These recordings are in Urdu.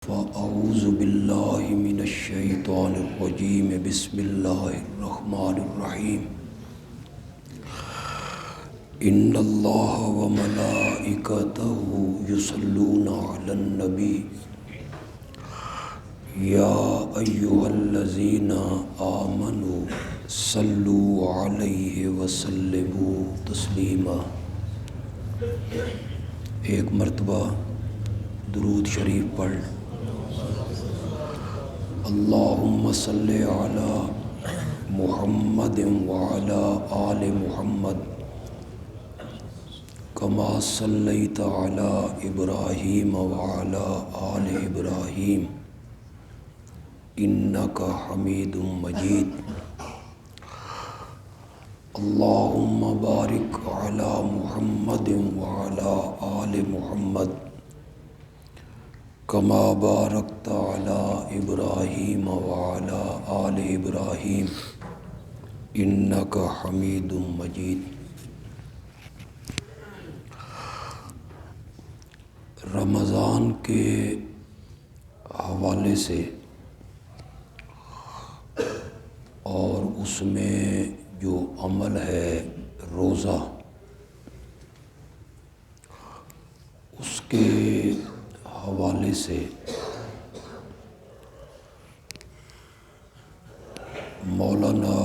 فأعوذ باللہ من الشیطان الرجیم بسم اللہ الرحمن الرحیم ان اللہ وملائکتہ یصلون علی النبی یا ایہا الذین آمنوا صلوا علیہ وسلموا تسلیما۔ ایک مرتبہ درود شریف پڑھ۔ اللہم صلی علی محمد وعلی آل محمد کما صلیت علی ابراہیم وعلی آل ابراہیم انک حمید مجید۔ اللہم بارک علی محمد وعلی آل محمد کما بارکت علی ابراہیم وعلی آل ابراہیم انک حمید مجید۔ رمضان کے حوالے سے اور اس میں جو عمل ہے روزہ، اس کے حوالے سے مولانا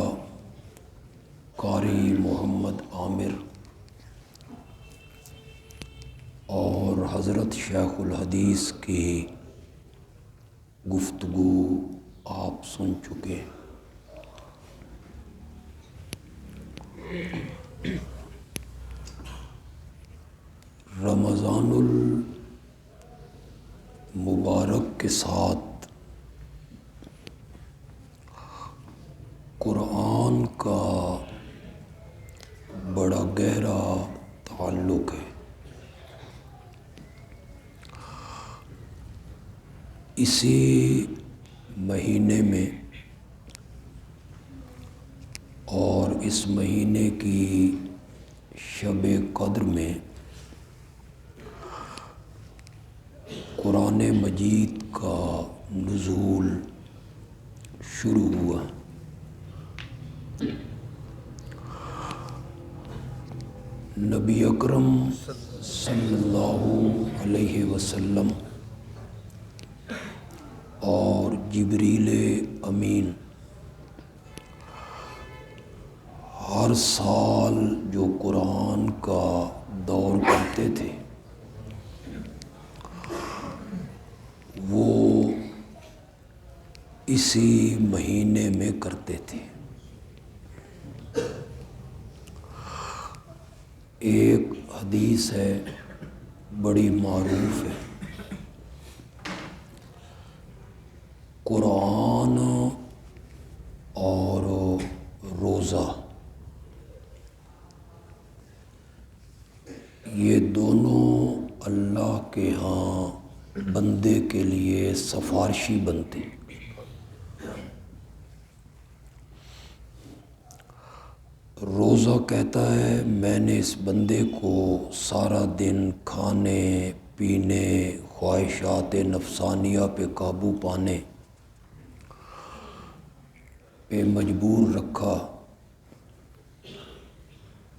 قاری محمد عامر اور حضرت شیخ الحدیث کی گفتگو آپ سن چکے ہیں۔ رمضان المبارک کے ساتھ قرآن کا بڑا گہرا تعلق ہے۔ اسی مہینے میں اور اس مہینے کی شب قدر میں قرآن مجید کا نزول شروع ہوا۔ نبی اکرم صلی اللہ علیہ وسلم اور جبریل امین ہر سال جو قرآن کا دور کرتے تھے وہ اسی مہینے میں کرتے تھے۔ ایک حدیث ہے بڑی معروف ہے، قرآن اور روزہ یہ دونوں اللہ کے ہاں بندے کے لیے سفارشی بنتے۔ روزہ کہتا ہے میں نے اس بندے کو سارا دن کھانے پینے خواہشات نفسانیہ پہ قابو پانے پہ مجبور رکھا،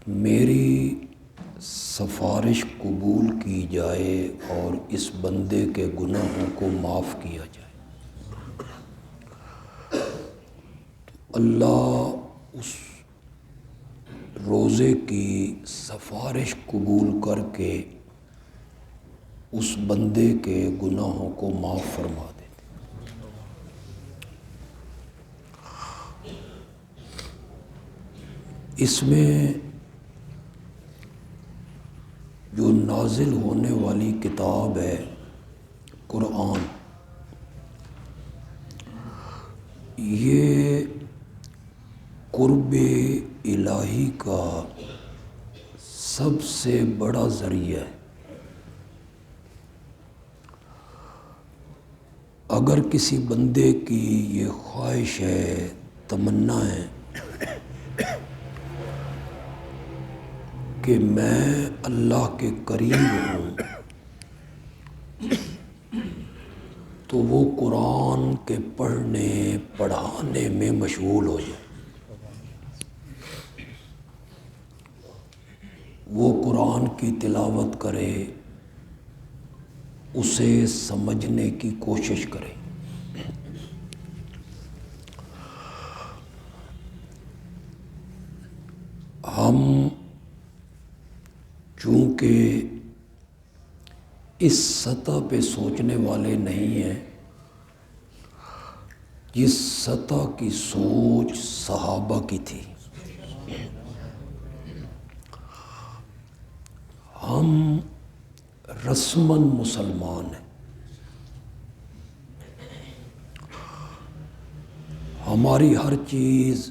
میری سفارش قبول کی جائے اور اس بندے کے گناہوں کو معاف کیا جائے۔ تو اللہ اس روزے کی سفارش قبول کر کے اس بندے کے گناہوں کو معاف فرما دیتے۔ اس میں جو نازل ہونے والی کتاب ہے قرآن، یہ قرب الہی کا سب سے بڑا ذریعہ ہے۔ اگر کسی بندے کی یہ خواہش ہے، تمنا ہے کہ میں اللہ کے قریب ہوں، تو تو وہ قرآن کے پڑھنے پڑھانے میں مشغول ہو جائے، وہ قرآن کی تلاوت کرے، اسے سمجھنے کی کوشش کرے۔ ہم چونکہ اس سطح پہ سوچنے والے نہیں ہیں جس سطح کی سوچ صحابہ کی تھی، ہم رسماً مسلمان ہیں، ہماری ہر چیز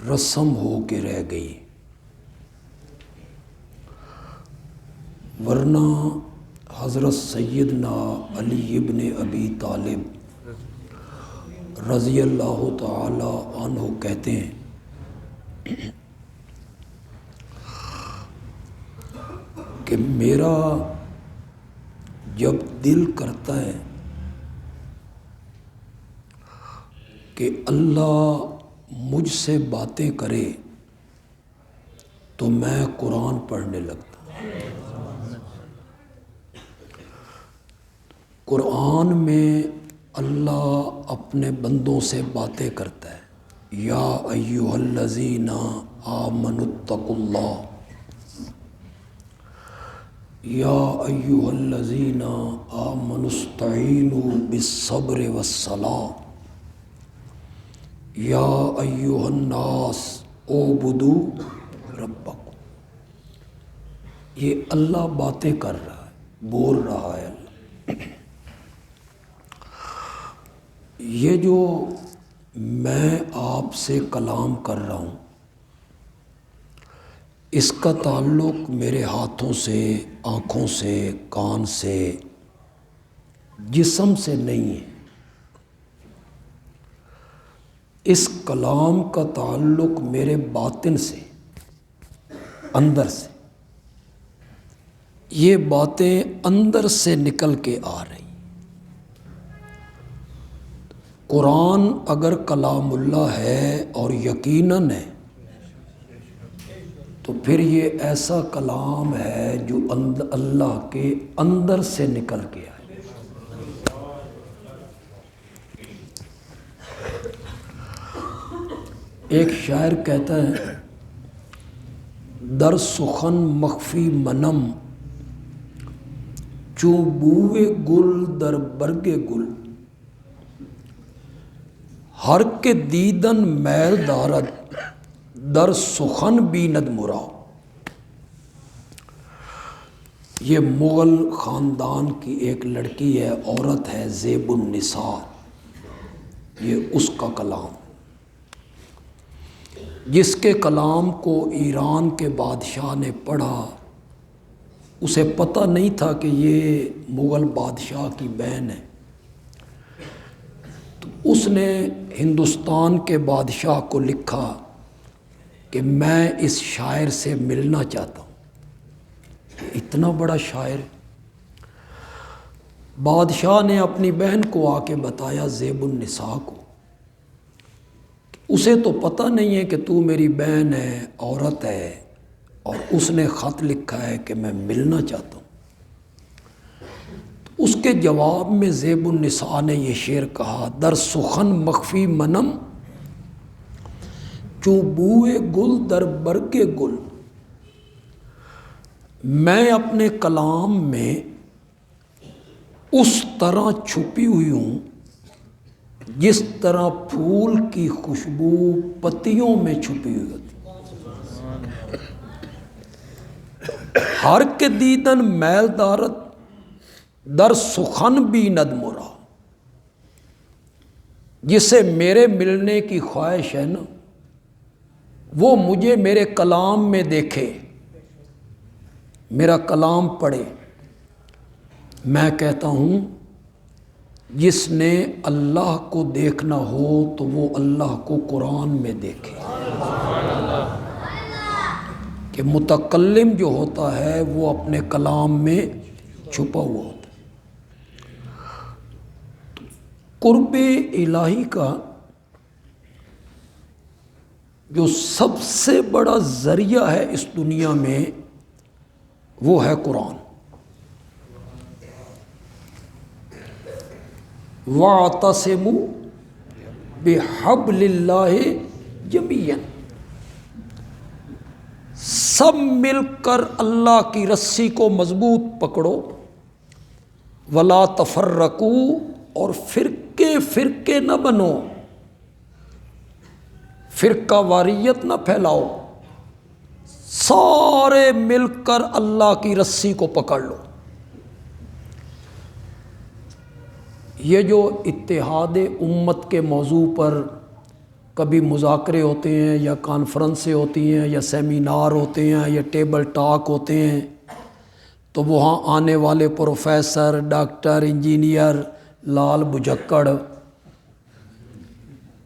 رسم ہو کے رہ گئی، ورنہ حضرت سیدنا علی ابن ابی طالب رضی اللہ تعالی عنہ کہتے ہیں کہ میرا جب دل کرتا ہے کہ اللہ مجھ سے باتیں کرے تو میں قرآن پڑھنے لگتا ہوں۔ قرآن میں اللہ اپنے بندوں سے باتیں کرتا ہے، یا ایھا الذین آمنوا اتقوا اللہ، یا ایھا الذین آمنوا استعینوا بالصبر والصلاۃ، یا ایھا الناس اعبدوا ربکم۔ یہ اللہ باتیں کر رہا ہے، بول رہا ہے اللہ۔ یہ جو میں آپ سے کلام کر رہا ہوں، اس کا تعلق میرے ہاتھوں سے، آنکھوں سے، کان سے، جسم سے نہیں ہے۔ اس کلام کا تعلق میرے باطن سے، اندر سے۔ یہ باتیں اندر سے نکل کے آ رہی۔ قرآن اگر کلام اللہ ہے اور یقیناً ہے تو پھر یہ ایسا کلام ہے جو اللہ کے اندر سے نکل کے آئے۔ ایک شاعر کہتا ہے، در سخن مخفی منم چوں بوئے گل در برگ گل، ہر کے دیدن میل دارد در سخن بیند مرا۔ یہ مغل خاندان کی ایک لڑکی ہے، عورت ہے، زیب النساء، یہ اس کا کلام، جس کے کلام کو ایران کے بادشاہ نے پڑھا، اسے پتہ نہیں تھا کہ یہ مغل بادشاہ کی بہن ہے، تو اس نے ہندوستان کے بادشاہ کو لکھا کہ میں اس شاعر سے ملنا چاہتا ہوں۔ اتنا بڑا شاعر، بادشاہ نے اپنی بہن کو آ کے بتایا، زیب النساء کو، اسے تو پتہ نہیں ہے کہ تو میری بہن ہے، عورت ہے، اور اس نے خط لکھا ہے کہ میں ملنا چاہتا ہوں۔ اس کے جواب میں زیب النساء نے یہ شعر کہا، در سخن مخفی منم چوں بوئے گل در برگ گل۔ میں اپنے کلام میں اس طرح چھپی ہوئی ہوں جس طرح پھول کی خوشبو پتیوں میں چھپی ہوئی ہوتی۔ ہر کے دیدن میل دارت در سخن بیند مرا۔ جسے میرے ملنے کی خواہش ہے نا، وہ مجھے میرے کلام میں دیکھے، میرا کلام پڑھے۔ میں کہتا ہوں، جس نے اللہ کو دیکھنا ہو تو وہ اللہ کو قرآن میں دیکھے، کہ متکلم جو ہوتا ہے وہ اپنے کلام میں چھپا ہوا ہوتا ہے۔ قرب الہی کا جو سب سے بڑا ذریعہ ہے اس دنیا میں وہ ہے قرآن۔ وَاعْتَصِمُوا بِحَبْلِ اللَّهِ جَمِيعًا، سب مل کر اللہ کی رسی کو مضبوط پکڑو، وَلَا تَفَرَّقُوا، اور فرقے فرقے نہ بنو، فرقہ واریت نہ پھیلاؤ، سارے مل کر اللہ کی رسی کو پکڑ لو۔ یہ جو اتحاد امت کے موضوع پر کبھی مذاکرے ہوتے ہیں یا کانفرنسیں ہوتی ہیں یا سیمینار ہوتے ہیں یا ٹیبل ٹاک ہوتے ہیں، تو وہاں آنے والے پروفیسر، ڈاکٹر، انجینئر، لال بجکڑ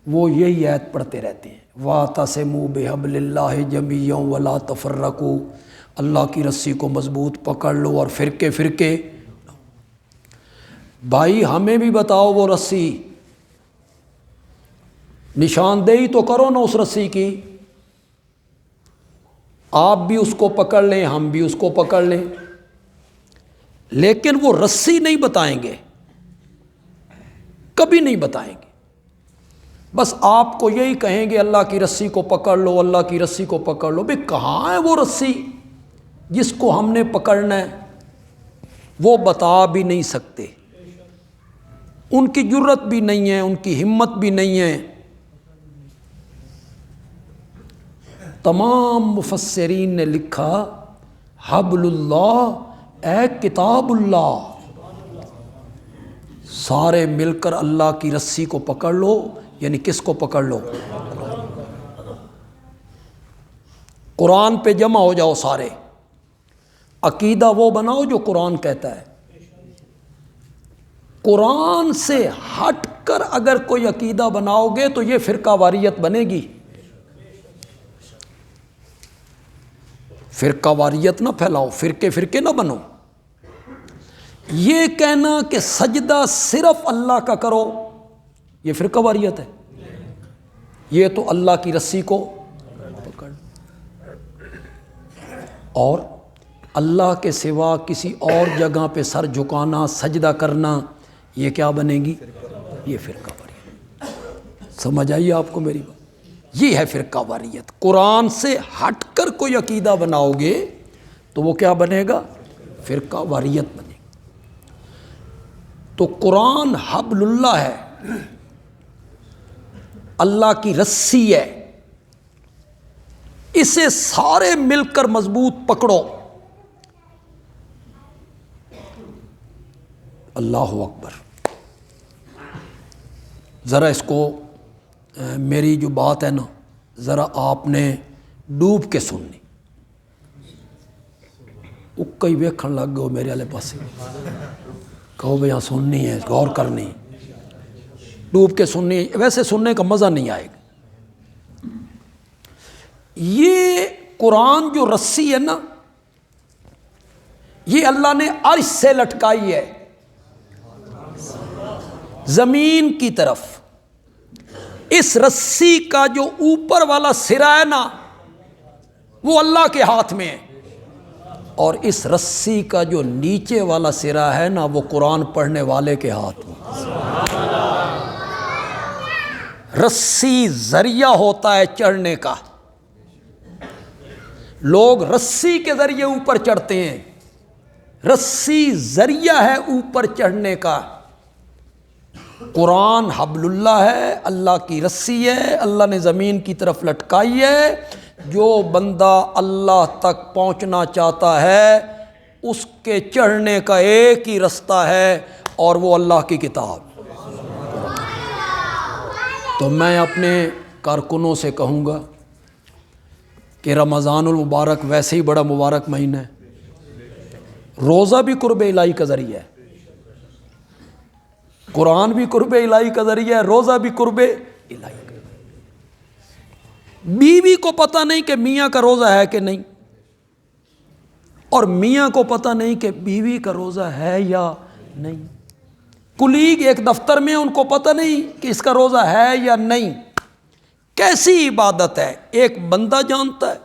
وہ یہی آیت پڑھتے رہتے ہیں، وَاعْتَصِمُوا بِحَبْلِ اللَّهِ جَمِيعًا وَلَا تَفَرَّقُوا، اللہ کی رسی کو مضبوط پکڑ لو اور فرقے فرقے۔ بھائی ہمیں بھی بتاؤ وہ رسی، نشاندہی تو کرو نا اس رسی کی، آپ بھی اس کو پکڑ لیں ہم بھی اس کو پکڑ لیں، لیکن وہ رسی نہیں بتائیں گے، کبھی نہیں بتائیں گے، بس آپ کو یہی کہیں گے اللہ کی رسی کو پکڑ لو، اللہ کی رسی کو پکڑ لو۔ بھئی کہاں ہے وہ رسی جس کو ہم نے پکڑنا ہے؟ وہ بتا بھی نہیں سکتے، ان کی جرت بھی نہیں ہے، ان کی ہمت بھی نہیں ہے۔ تمام مفسرین نے لکھا حبل اللہ اے کتاب اللہ، سارے مل کر اللہ کی رسی کو پکڑ لو، یعنی کس کو پکڑ لو؟ قرآن پہ جمع ہو جاؤ سارے، عقیدہ وہ بناؤ جو قرآن کہتا ہے۔ قرآن سے ہٹ کر اگر کوئی عقیدہ بناؤ گے تو یہ فرقہ واریت بنے گی۔ فرقہ واریت نہ پھیلاؤ، فرقے فرقے نہ بنو۔ یہ کہنا کہ سجدہ صرف اللہ کا کرو یہ فرقہ واریت ہے، یہ تو اللہ کی رسی کو پکڑ، اور اللہ کے سوا کسی اور جگہ پہ سر جھکانا، سجدہ کرنا، یہ کیا بنے گی؟ یہ فرقہ واریت۔ سمجھ آئیے آپ کو میری بات؟ یہ ہے فرقہ واریت۔ قرآن سے ہٹ کر کوئی عقیدہ بناؤ گے تو وہ کیا بنے گا؟ فرقہ واریت بنے گا۔ تو قرآن حبل اللہ ہے، اللہ کی رسی ہے، اسے سارے مل کر مضبوط پکڑو۔ اللہ اکبر۔ ذرا اس کو میری جو بات ہے نا ذرا آپ نے ڈوب کے سننی، کئی ویکھن لگ گئے میرے والے پاسے، کہو بھئی یہاں سننی ہے، غور کرنی، ڈوب کے سننی، ویسے سننے کا مزہ نہیں آئے گا۔ یہ قرآن جو رسی ہے نا، یہ اللہ نے عرش سے لٹکائی ہے زمین کی طرف۔ اس رسی کا جو اوپر والا سرا ہے نا وہ اللہ کے ہاتھ میں ہے، اور اس رسی کا جو نیچے والا سرا ہے نا وہ قرآن پڑھنے والے کے ہاتھ میں۔ رسی ذریعہ ہوتا ہے چڑھنے کا، لوگ رسی کے ذریعے اوپر چڑھتے ہیں، رسی ذریعہ ہے اوپر چڑھنے کا۔ قرآن حبل اللہ ہے، اللہ کی رسی ہے، اللہ نے زمین کی طرف لٹکائی ہے۔ جو بندہ اللہ تک پہنچنا چاہتا ہے اس کے چڑھنے کا ایک ہی رستہ ہے، اور وہ اللہ کی کتاب۔ تو میں اپنے کارکنوں سے کہوں گا کہ رمضان المبارک ویسے ہی بڑا مبارک مہینہ ہے، روزہ بھی قرب الہی کا ذریعہ ہے، قرآن بھی قرب الہی کا ذریعہ ہے، روزہ بھی قرب الہی کا۔ بیوی کو پتہ نہیں کہ میاں کا روزہ ہے کہ نہیں، اور میاں کو پتہ نہیں کہ بیوی کا روزہ ہے یا نہیں، کلیگ ایک دفتر میں، ان کو پتہ نہیں کہ اس کا روزہ ہے یا نہیں۔ کیسی عبادت ہے، ایک بندہ جانتا ہے،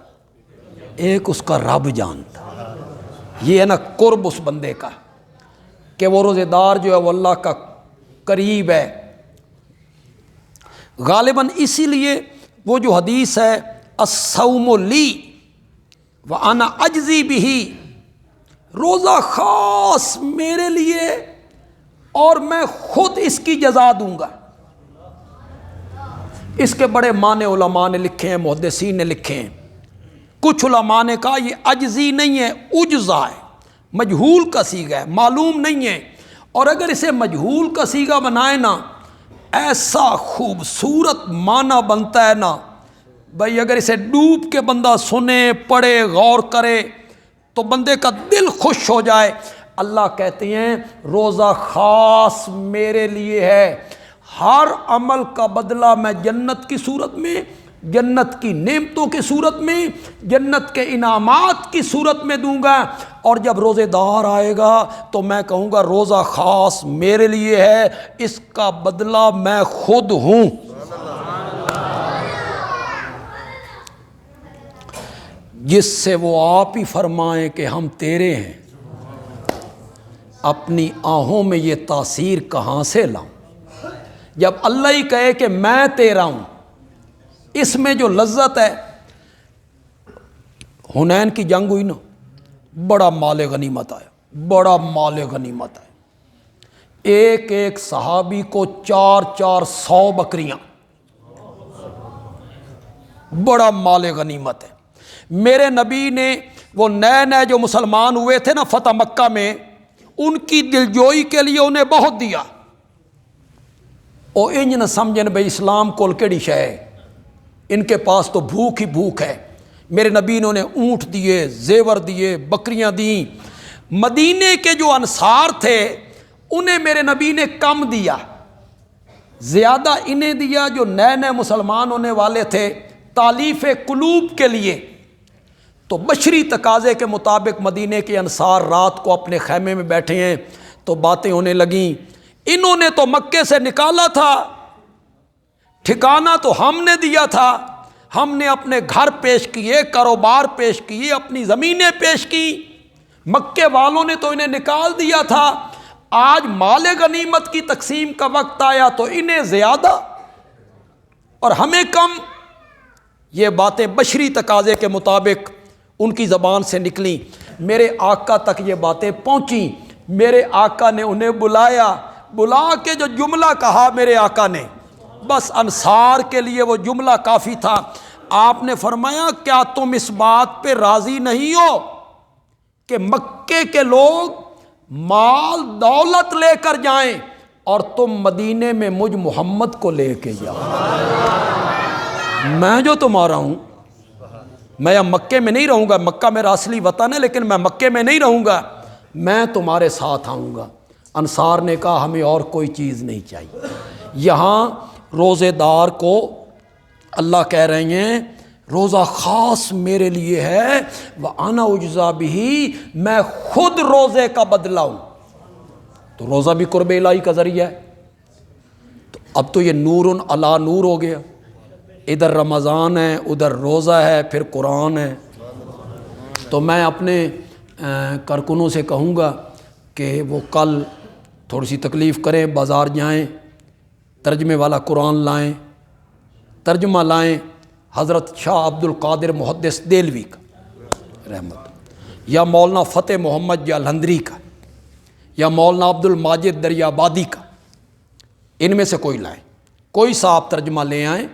ایک اس کا رب جانتا ہے۔ یہ ہے نا قرب اس بندے کا کہ وہ روزے دار جو ہے وہ اللہ کا قریب ہے۔ غالباً اسی لیے وہ جو حدیث ہے الصوم لی وانا اجزی بہ، روزہ خاص میرے لیے اور میں خود اس کی جزا دوں گا۔ اس کے بڑے معنی علماء نے لکھے ہیں، محدثین نے لکھے ہیں۔ کچھ علماء نے کہا یہ اجزی نہیں ہے، اجزا ہے، مجہول کا صیغہ ہے، معلوم نہیں ہے۔ اور اگر اسے مجہول کا صیغہ بنائے نا، ایسا خوبصورت معنی بنتا ہے نا بھائی، اگر اسے ڈوب کے بندہ سنے، پڑھے، غور کرے تو بندے کا دل خوش ہو جائے۔ اللہ کہتے ہیں روزہ خاص میرے لیے ہے، ہر عمل کا بدلہ میں جنت کی صورت میں، جنت کی نعمتوں کی صورت میں، جنت کے انعامات کی صورت میں دوں گا۔ اور جب روزے دار آئے گا تو میں کہوں گا روزہ خاص میرے لیے ہے، اس کا بدلہ میں خود ہوں۔ جس سے وہ آپ ہی فرمائیں کہ ہم تیرے ہیں، اپنی آہوں میں یہ تاثیر کہاں سے لاؤں؟ جب اللہ ہی کہے کہ میں تیرا ہوں، اس میں جو لذت ہے۔ حنین کی جنگ ہوئی نا، بڑا مال غنیمت آیا، بڑا مال غنیمت آیا، ایک ایک صحابی کو 400 بکریاں، بڑا مال غنیمت ہے۔ میرے نبی نے وہ نئے جو مسلمان ہوئے تھے نا فتح مکہ میں، ان کی دلجوئی کے لیے انہیں بہت دیا۔ او انج نہ سمجھن بھئی اسلام کول کیڑی شے ہے، ان کے پاس تو بھوک ہی بھوک ہے۔ میرے نبی نے انہیں اونٹ دیے، زیور دیے، بکریاں دیں۔ مدینے کے جو انصار تھے انہیں میرے نبی نے کم دیا، زیادہ انہیں دیا جو نئے مسلمان ہونے والے تھے، تالیف قلوب کے لیے۔ تو بشری تقاضے کے مطابق مدینے کے انصار رات کو اپنے خیمے میں بیٹھے ہیں تو باتیں ہونے لگیں، انہوں نے تو مکے سے نکالا تھا، ٹھکانہ تو ہم نے دیا تھا، ہم نے اپنے گھر پیش کیے، کاروبار پیش کیے، اپنی زمینیں پیش کی، مکے والوں نے تو انہیں نکال دیا تھا۔ آج مال غنیمت کی تقسیم کا وقت آیا تو انہیں زیادہ اور ہمیں کم۔ یہ باتیں بشری تقاضے کے مطابق ان کی زبان سے نکلیں، میرے آقا تک یہ باتیں پہنچیں۔ میرے آقا نے انہیں بلا کے جو جملہ کہا میرے آقا نے، بس انصار کے لیے وہ جملہ کافی تھا۔ آپ نے فرمایا کیا تم اس بات پہ راضی نہیں ہو کہ مکے کے لوگ مال دولت لے کر جائیں اور تم مدینے میں مجھ محمد کو لے کے جاؤ؟ میں جو تمہارا ہوں، میں مکے میں نہیں رہوں گا، مکہ میرا اصلی وطن ہے لیکن میں مکے میں نہیں رہوں گا، میں تمہارے ساتھ آؤں گا۔ انصار نے کہا ہمیں اور کوئی چیز نہیں چاہیے۔ یہاں روزے دار کو اللہ کہہ رہے ہیں روزہ خاص میرے لیے ہے، وَأَنَا أُجْزَىٰ بِهِ، میں خود روزے کا بدلہ ہوں۔ تو روزہ بھی قرب الہی کا ذریعہ ہے۔ تو اب تو یہ نور علی نور ہو گیا، ادھر رمضان ہے، ادھر روزہ ہے، پھر قرآن ہے۔ تو میں اپنے کارکنوں سے کہوں گا کہ وہ کل تھوڑی سی تکلیف کریں، بازار جائیں، ترجمے والا قرآن لائیں، ترجمہ لائیں حضرت شاہ عبد القادر محدث دہلوی کا رحمت، یا مولانا فتح محمد جالندری کا، یا مولانا عبد الماجد دریابادی کا، ان میں سے کوئی لائیں، کوئی سا آپ ترجمہ لے آئیں۔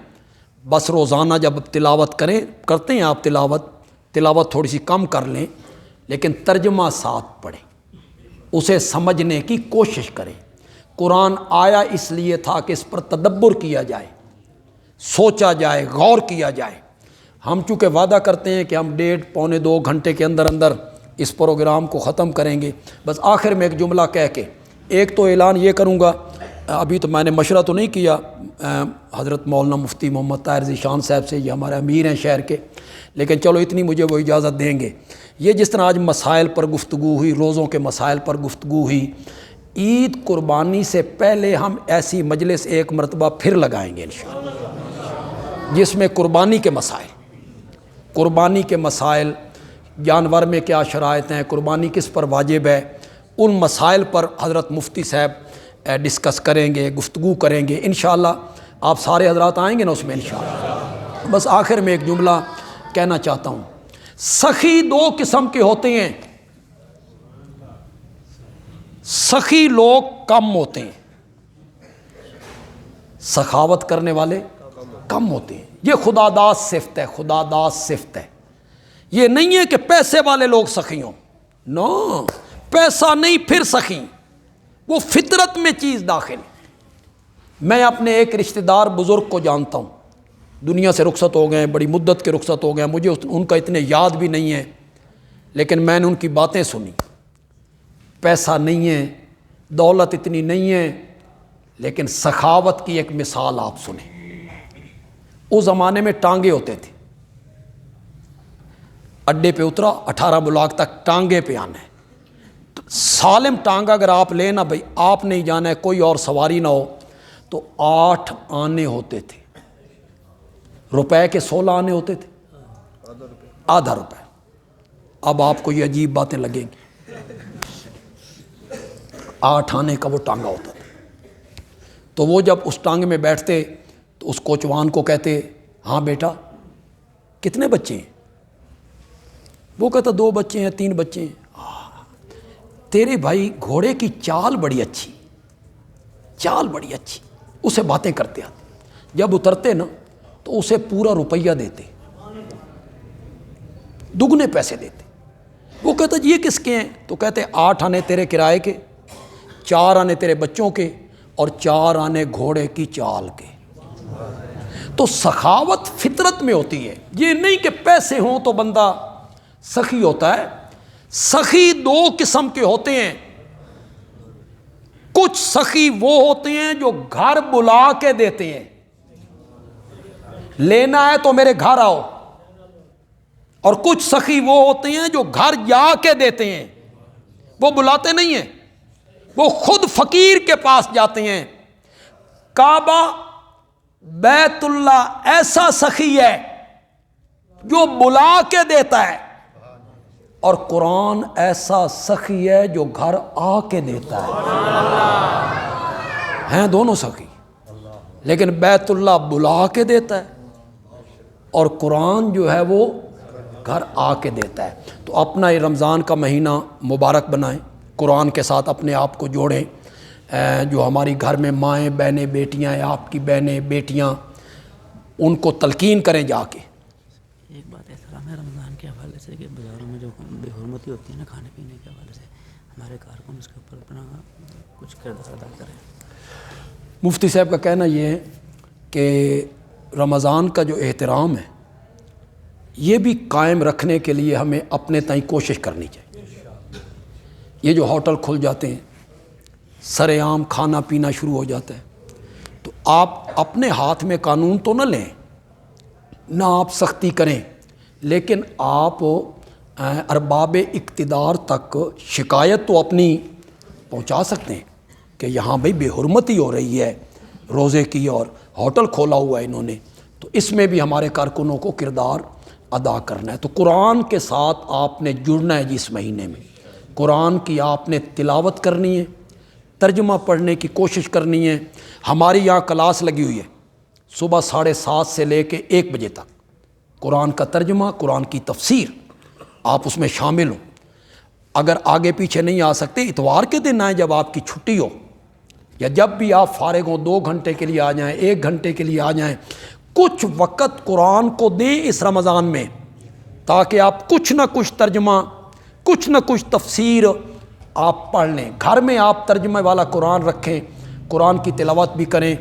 بس روزانہ جب تلاوت کرتے ہیں آپ تلاوت تھوڑی سی کم کر لیں، لیکن ترجمہ ساتھ پڑھیں، اسے سمجھنے کی کوشش کریں۔ قرآن آیا اس لیے تھا کہ اس پر تدبر کیا جائے، سوچا جائے، غور کیا جائے۔ ہم چونکہ وعدہ کرتے ہیں کہ ہم 1.5-2 گھنٹے کے اندر اس پروگرام کو ختم کریں گے۔ بس آخر میں ایک جملہ کہہ کے ایک تو اعلان یہ کروں گا، ابھی تو میں نے مشورہ تو نہیں کیا حضرت مولانا مفتی محمد طاہر ذیشان صاحب سے، یہ ہمارے امیر ہیں شہر کے، لیکن چلو اتنی مجھے وہ اجازت دیں گے۔ یہ جس طرح آج مسائل پر گفتگو ہوئی، روزوں کے مسائل پر گفتگو ہوئی، عید قربانی سے پہلے ہم ایسی مجلس ایک مرتبہ پھر لگائیں گے انشاءاللہ، جس میں قربانی کے مسائل، جانور میں کیا شرائط ہیں، قربانی کس پر واجب ہے، ان مسائل پر حضرت مفتی صاحب ڈسکس کریں گے، گفتگو کریں گے انشاءاللہ۔ آپ سارے حضرات آئیں گے نا اس میں انشاءاللہ۔ بس آخر میں ایک جملہ کہنا چاہتا ہوں، سخی دو قسم کے ہوتے ہیں، سخی لوگ کم ہوتے ہیں، سخاوت کرنے والے کم ہوتے ہیں۔ یہ خدا داد صفت ہے، یہ نہیں ہے کہ پیسے والے لوگ سخی ہوں، نو، پیسہ نہیں پھر سخی، وہ فطرت میں چیز داخل ہے۔ میں اپنے ایک رشتہ دار بزرگ کو جانتا ہوں، دنیا سے رخصت ہو گئے، بڑی مدت کے رخصت ہو گئے، مجھے ان کا اتنے یاد بھی نہیں ہے، لیکن میں نے ان کی باتیں سنی۔ پیسہ نہیں ہے، دولت اتنی نہیں ہے، لیکن سخاوت کی ایک مثال آپ سنیں۔ اس زمانے میں ٹانگے ہوتے تھے، اڈے پہ اترا 18 بلاک تک ٹانگے پہ آنا ہے، سالم ٹانگا اگر آپ لینا بھائی، آپ نہیں جانا ہے، کوئی اور سواری نہ ہو، تو 8 آنے ہوتے تھے، روپے کے 16 آنے ہوتے تھے، آدھا روپے۔ اب آپ کو یہ عجیب باتیں لگیں گی، 8 آنے کا وہ ٹانگا ہوتا تھا۔ تو وہ جب اس ٹانگے میں بیٹھتے تو اس کوچوان کو کہتے، ہاں بیٹا کتنے بچے ہیں؟ وہ کہتا 2 بچے ہیں، 3 بچے ہیں۔ تیرے بھائی گھوڑے کی چال بڑی اچھی، اسے باتیں کرتے آتے، جب اترتے نا تو اسے پورا روپیہ دیتے، دگنے پیسے دیتے۔ وہ کہتا جی یہ کس کے ہیں؟ تو کہتے 8 آنے تیرے کرائے کے، 4 آنے تیرے بچوں کے، اور 4 آنے گھوڑے کی چال کے۔ تو سخاوت فطرت میں ہوتی ہے، یہ نہیں کہ پیسے ہوں تو بندہ سخی ہوتا ہے۔ سخی 2 قسم کے ہوتے ہیں، کچھ سخی وہ ہوتے ہیں جو گھر بلا کے دیتے ہیں، لینا ہے تو میرے گھر آؤ، اور کچھ سخی وہ ہوتے ہیں جو گھر جا کے دیتے ہیں، وہ بلاتے نہیں ہیں، وہ خود فقیر کے پاس جاتے ہیں۔ کعبہ بیت اللہ ایسا سخی ہے جو بلا کے دیتا ہے، اور قرآن ایسا سخی ہے جو گھر آ کے دیتا ہے۔ ہیں دونوں سخی، لیکن بیت اللہ بلا کے دیتا ہے، اور قرآن جو ہے وہ گھر آ کے دیتا ہے۔ تو اپنا یہ رمضان کا مہینہ مبارک بنائیں، قرآن کے ساتھ اپنے آپ کو جوڑیں۔ جو ہماری گھر میں مائیں بہنیں بیٹیاں ہیں، آپ کی بہنیں بیٹیاں، ان کو تلقین کریں جا کے۔ ایک بات ایسا ہے رمضان کے حوالے سے کہ بازاروں میں جو بے حرمتی ہوتی ہے نا کھانے پینے کے حوالے سے، ہمارے کارکن اس کے اوپر اپنا کچھ کردار ادا کریں۔ مفتی صاحب کا کہنا یہ ہے کہ رمضان کا جو احترام ہے یہ بھی قائم رکھنے کے لیے ہمیں اپنے تئیں کوشش کرنی چاہیے۔ یہ جو ہوٹل کھل جاتے ہیں، سر عام کھانا پینا شروع ہو جاتا ہے، تو آپ اپنے ہاتھ میں قانون تو نہ لیں، نہ آپ سختی کریں، لیکن آپ ارباب اقتدار تک شکایت تو اپنی پہنچا سکتے ہیں کہ یہاں بھئی بے حرمتی ہو رہی ہے روزے کی، اور ہوٹل کھولا ہوا ہے انہوں نے، تو اس میں بھی ہمارے کارکنوں کو کردار ادا کرنا ہے۔ تو قرآن کے ساتھ آپ نے جڑنا ہے، جس مہینے میں قرآن کی آپ نے تلاوت کرنی ہے، ترجمہ پڑھنے کی کوشش کرنی ہے۔ ہماری یہاں کلاس لگی ہوئی ہے صبح 7:30 سے لے کے 1 بجے تک، قرآن کا ترجمہ، قرآن کی تفسیر، آپ اس میں شامل ہوں۔ اگر آگے پیچھے نہیں آ سکتے، اتوار کے دن آئیں جب آپ کی چھٹی ہو، یا جب بھی آپ فارغ ہوں، 2 گھنٹے کے لیے آ جائیں، 1 گھنٹے کے لیے آ جائیں، کچھ وقت قرآن کو دیں اس رمضان میں، تاکہ آپ کچھ نہ کچھ ترجمہ، کچھ نہ کچھ تفسیر آپ پڑھ لیں۔ گھر میں آپ ترجمہ والا قرآن رکھیں، قرآن کی تلاوت بھی کریں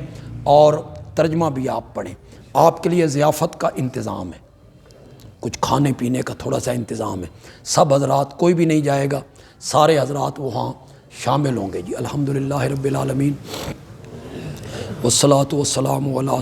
اور ترجمہ بھی آپ پڑھیں۔ آپ کے لیے ضیافت کا انتظام ہے، کچھ کھانے پینے کا تھوڑا سا انتظام ہے، سب حضرات، کوئی بھی نہیں جائے گا، سارے حضرات وہاں شامل ہوں گے۔ جی الحمدللہ رب العالمین، والصلاۃ والسلام علی